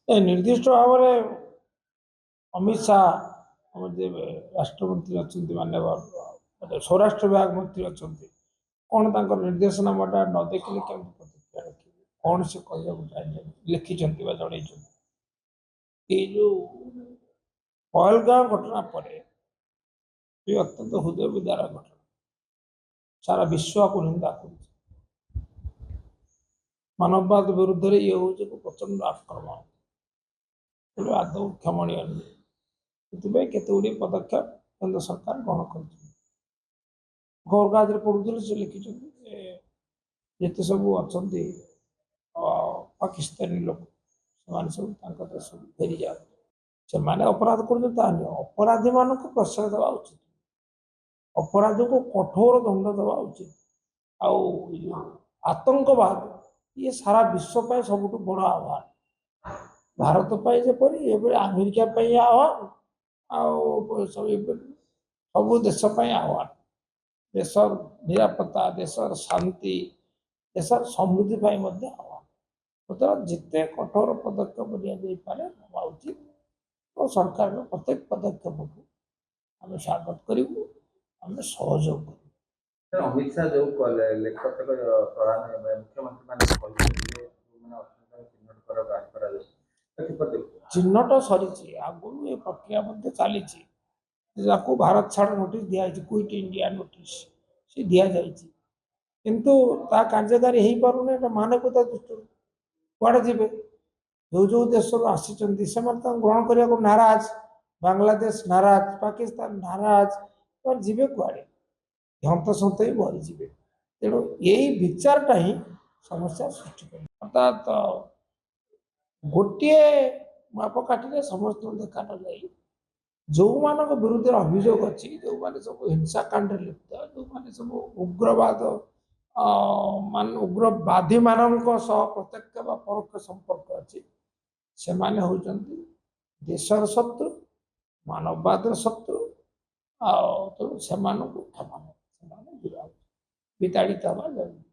निर्दिष्ट भाव में अमित शाह आम जे राष्ट्रमंत्री अच्छा माननीय स्वराष्ट्र विभाग मंत्री अच्छा कौन तक निर्देशनामाटा न देखिले केमती प्रतिक्रिया रखिए कौन से कहूँ चाहिए लिखिं जन ये जो पहलगांव घटना पर ये अत्यंत हृदय विदारक घटना सारा विश्व को निंदा कर मानववाद विरुद्ध ये हूँ प्रचंड आक्रमण तेज आदौ क्षमणीय नुहे केतगुड़ी पदक्षेप केंद्र सरकार ग्रहण कर पढ़ुले से लिखिं जिते सब अच्छा पाकिस्तानी लोग सब देश फेरी जाते से अपराध कर अपराधी मान को प्रश्रय देवा उचित अपराधी को कठोर दंड देवा उचित आतंकवाद ये सारा विश्व पर सब बड़ आह्वान भारत पर जपरी अमेरिका आह्वान सब देश आह्वान देशर निरापत्ता देशर शांति देशर समृद्धि आह्वान मतलब जिते कठोर पदक्षेप निपारे उचित और सरकार प्रत्येक पदक्षेप को आम स्वागत करूँ आम सहयोग कर अमित शाह जो लेखक मुख्यमंत्री चिन्हट सरी आगु ये प्रक्रिया चली भारत छाड़ नोटिस दिखाई क्विट इंडिया नोटिस सी दि जाती किंतु ता कार्यकारी हो पारे मानवता दृष्टि कड़े जी जो जो देश आसी ग्रहण करने को नाराज बांग्लादेश नाराज पाकिस्तान नाराज तो जीवे कड़े हंतसंत ही मरीजे तेणु यही विचारटा ही समस्या सृष्टि कर अर्थात गोटे मापकाठी समस्त देखा न जाए जो मान विरुद्ध अभियोग अच्छी जो मैंने सब हिंसाकांड लिप्त जो मैंने सब उग्रवाद उग्रवादी मान प्रत्यक्ष परोक्ष संपर्क अच्छी से माने होचंती देशर शत्रु मानववाद शत्रु तेणु से विताड़ित हवा जरूरी।